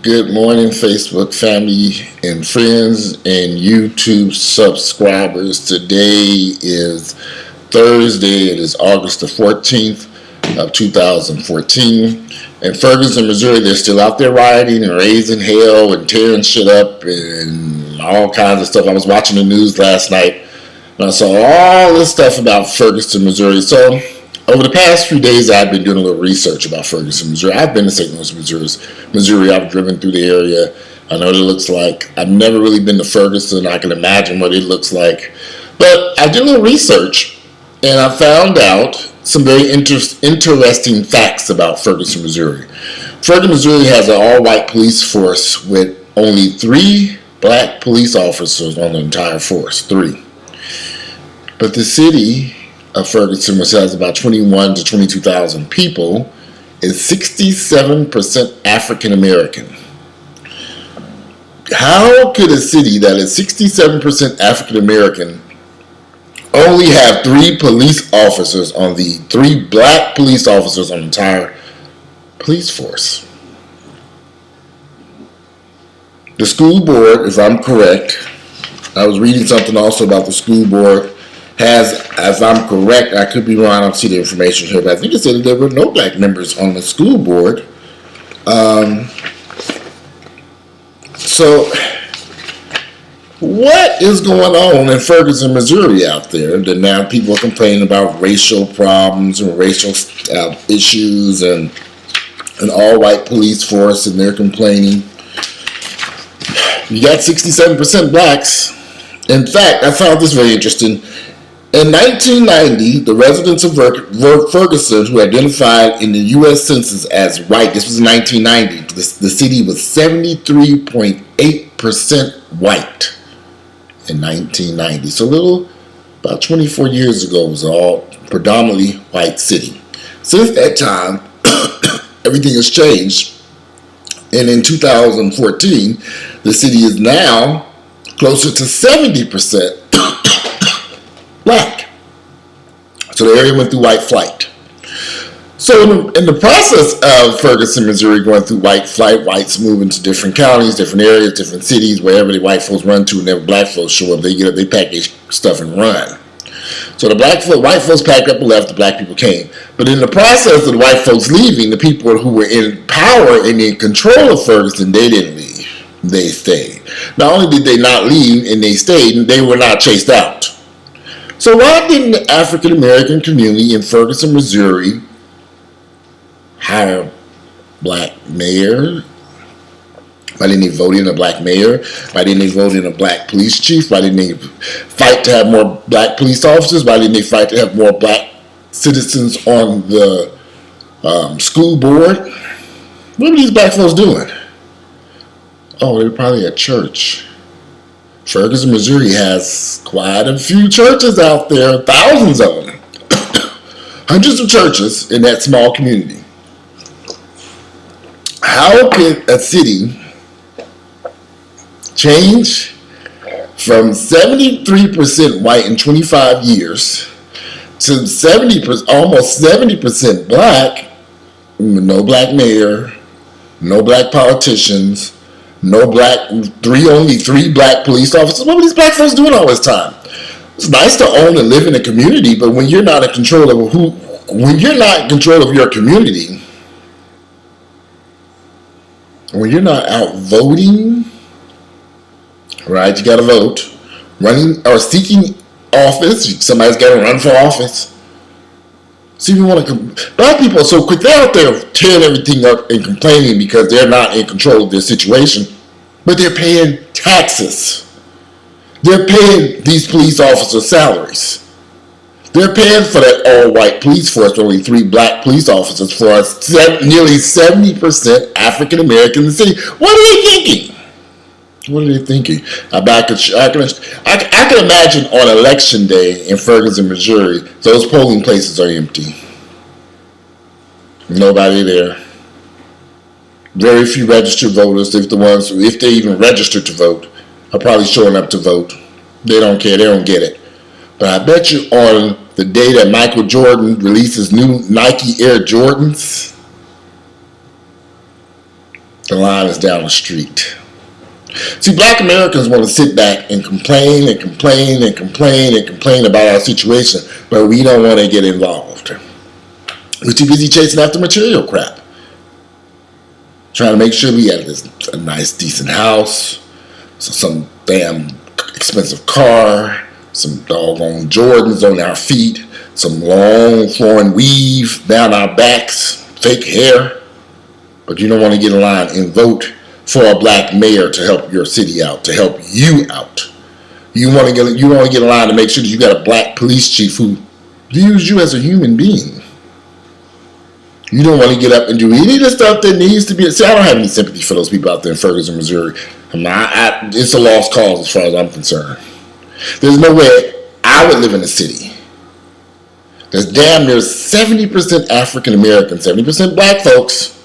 Good morning, Facebook family and friends and YouTube subscribers. Today is Thursday. It is August the 14th of 2014. In Ferguson, Missouri, they're still out there rioting and raising hell and tearing shit up and all kinds of stuff. I was watching the news last night and I saw all this stuff about Ferguson, Missouri. So over the past few days, I've been doing a little research about Ferguson, Missouri. I've been to St. Louis, Missouri. I've driven through the area. I know what it looks like. I've never really been to Ferguson. I can imagine what it looks like. But I did a little research, and I found out some very interesting facts about Ferguson, Missouri. Ferguson, Missouri has an all-white police force with only 3 black police officers on the entire force. 3. But the city of Ferguson, which has about 21 to 22,000 people, is 67% African American. How could a city that is 67% African American only have 3 police officers on the 3 black police officers on the entire police force? The school board, if I'm correct, I was reading something also about the school board, has, if I'm correct, I could be wrong, I don't see the information here, but I think it said that there were no black members on the school board. So, what is going on in Ferguson, Missouri out there that now people are complaining about racial problems and racial issues and an all-white police force, and they're complaining? You got 67% blacks. In fact, I found this very interesting. In 1990, the residents of Ferguson who identified in the U.S. Census as white, this was in 1990, the city was 73.8% white in 1990. So about 24 years ago, it was all predominantly white city. Since that time, everything has changed. And in 2014, the city is now closer to 70% black. So the area went through white flight. So in the process of Ferguson, Missouri going through white flight, whites moving to different counties, different areas, different cities, wherever the white folks run to, and then black folks show up, they get up, they pack their stuff and run. So the white folks packed up and left, the black people came. But in the process of the white folks leaving, the people who were in power and in control of Ferguson, they didn't leave. They stayed. Not only did they not leave and they stayed, they were not chased out. So why didn't the African American community in Ferguson, Missouri hire a black mayor? Why didn't they vote in a black mayor? Why didn't they vote in a black police chief? Why didn't they fight to have more black police officers? Why didn't they fight to have more black citizens on the school board? What were these black folks doing? Oh, they were probably at church. Ferguson, Missouri has quite a few churches out there, thousands of them. Hundreds of churches in that small community. How could a city change from 73% white in 25 years to 70%, almost 70% black, with no black mayor, no black politicians, only 3 black police officers? What were these black folks doing all this time? It's nice to own and live in a community, but when you're not in control of your community, when you're not out voting, right? You got to vote, running or seeking office. Somebody's got to run for office. So you want to, black people are so quick, they're out there tearing everything up and complaining because they're not in control of their situation, but they're paying taxes. They're paying these police officers salaries. They're paying for that all-white police force, only 3 black police officers for nearly 70% African American in the city. What are they thinking? What are they thinking? I can imagine on election day in Ferguson, Missouri, those polling places are empty. Nobody there. Very few registered voters, if they even registered to vote, are probably showing up to vote. They don't care, they don't get it. But I bet you on the day that Michael Jordan releases new Nike Air Jordans, The line is down the street. See, black Americans want to sit back and complain and complain and complain and complain about our situation, but we don't want to get involved. We're too busy chasing after material crap. Trying to make sure we have a nice, decent house, some damn expensive car, some doggone Jordans on our feet, some long flowing weave down our backs, fake hair. But you don't want to get in line and vote for a black mayor to help your city out, to help you out. You want to get in line to make sure that you got a black police chief who views you as a human being. You don't want to get up and do any of the stuff that needs to be. See, I don't have any sympathy for those people out there in Ferguson, Missouri. It's a lost cause as far as I'm concerned. There's no way I would live in a city. There's damn near 70% African American, 70% black folks,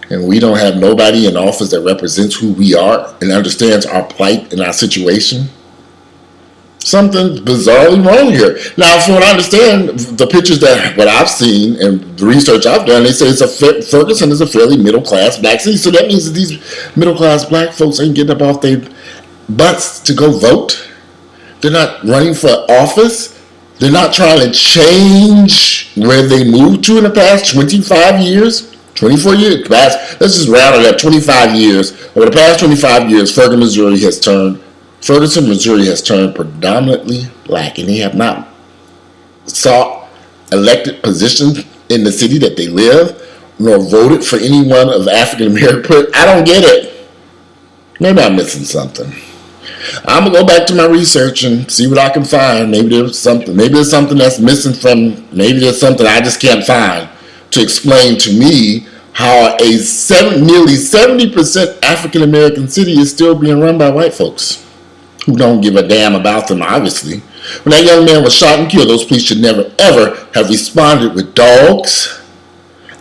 and we don't have nobody in office that represents who we are and understands our plight and our situation. Something's bizarrely wrong here. Now, from what I understand, the pictures what I've seen and the research I've done, they say Ferguson is a fairly middle-class black city. So that means that these middle-class black folks ain't getting up off their butts to go vote. They're not running for office. They're not trying to change where they moved to in the past 25 years, 24 years. Let's just round it up, 25 years. Over the past 25 years, Ferguson, Missouri has turned predominantly black, and they have not sought elected positions in the city that they live, nor voted for anyone of African American. I don't get it. Maybe I'm missing something. I'm gonna go back to my research and see what I can find. Maybe there's something. Maybe there's something that's missing from. Maybe there's something I just can't find to explain to me how a nearly 70% African American city is still being run by white folks who don't give a damn about them, obviously. When that young man was shot and killed, those police should never, ever have responded with dogs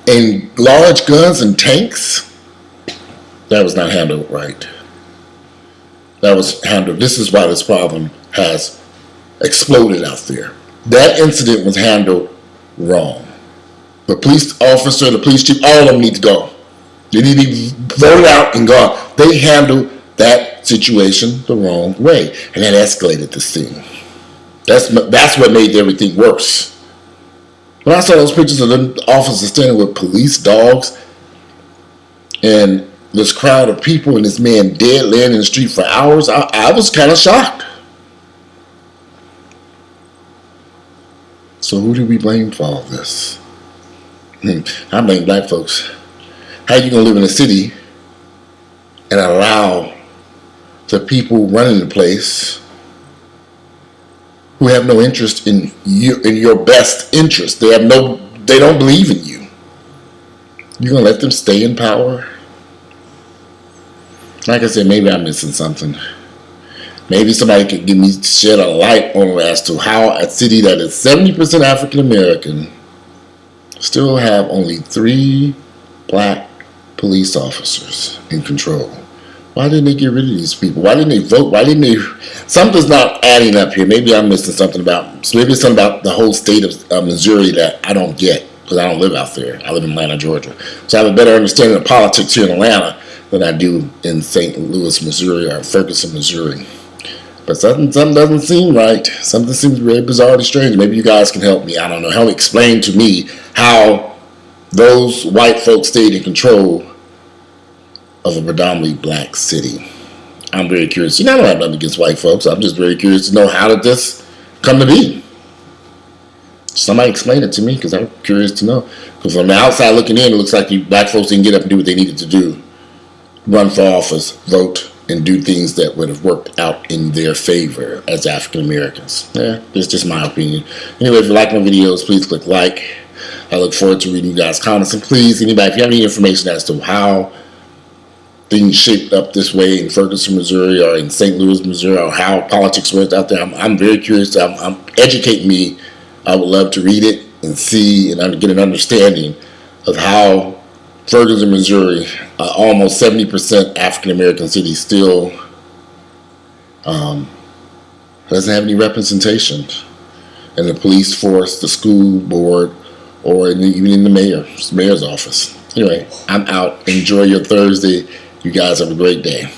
and large guns and tanks. That was not handled right. That was handled. This is why this problem has exploded out there. That incident was handled wrong. The police officer, the police chief, all of them need to go. They need to be voted out and gone. They handled that situation the wrong way, and that escalated this thing. That's what made everything worse. When I saw those pictures of the officers standing with police dogs and this crowd of people and this man dead laying in the street for hours, I was kind of shocked. So who do we blame for all this? I blame black folks. How are you going to live in a city and allow the people running the place who have no interest in you, in your best interest? They don't believe in you. You're going to let them stay in power? Like I said, maybe I'm missing something. Maybe somebody could shed a light on as to how a city that is 70% African American still have only 3 black police officers in control. Why didn't they get rid of these people? Why didn't they vote? Why didn't they? Something's not adding up here. Maybe I'm missing something maybe it's something about the whole state of Missouri that I don't get, because I don't live out there. I live in Atlanta, Georgia. So I have a better understanding of politics here in Atlanta than I do in St. Louis, Missouri, or Ferguson, Missouri. But something doesn't seem right. Something seems very bizarrely strange. Maybe you guys can help me. I don't know. Help explain to me how those white folks stayed in control of a predominantly black city. I'm very curious. I don't have nothing against white folks. I'm just very curious to know, how did this come to be? Somebody explain it to me, because I'm curious to know. Because from the outside looking in, it looks like black folks didn't get up and do what they needed to do. Run for office, vote, and do things that would have worked out in their favor as African Americans. Yeah, it's just my opinion. Anyway, if you like my videos, please click like. I look forward to reading you guys' comments. And please, anybody, if you have any information as to how things shaped up this way in Ferguson, Missouri, or in St. Louis, Missouri, or how politics worked out there, I'm very curious. Educate me. I would love to read it and see and get an understanding of how Ferguson, Missouri, almost 70% African American city, still doesn't have any representation in the police force, the school board, or even in the mayor's office. Anyway, I'm out. Enjoy your Thursday. You guys have a great day.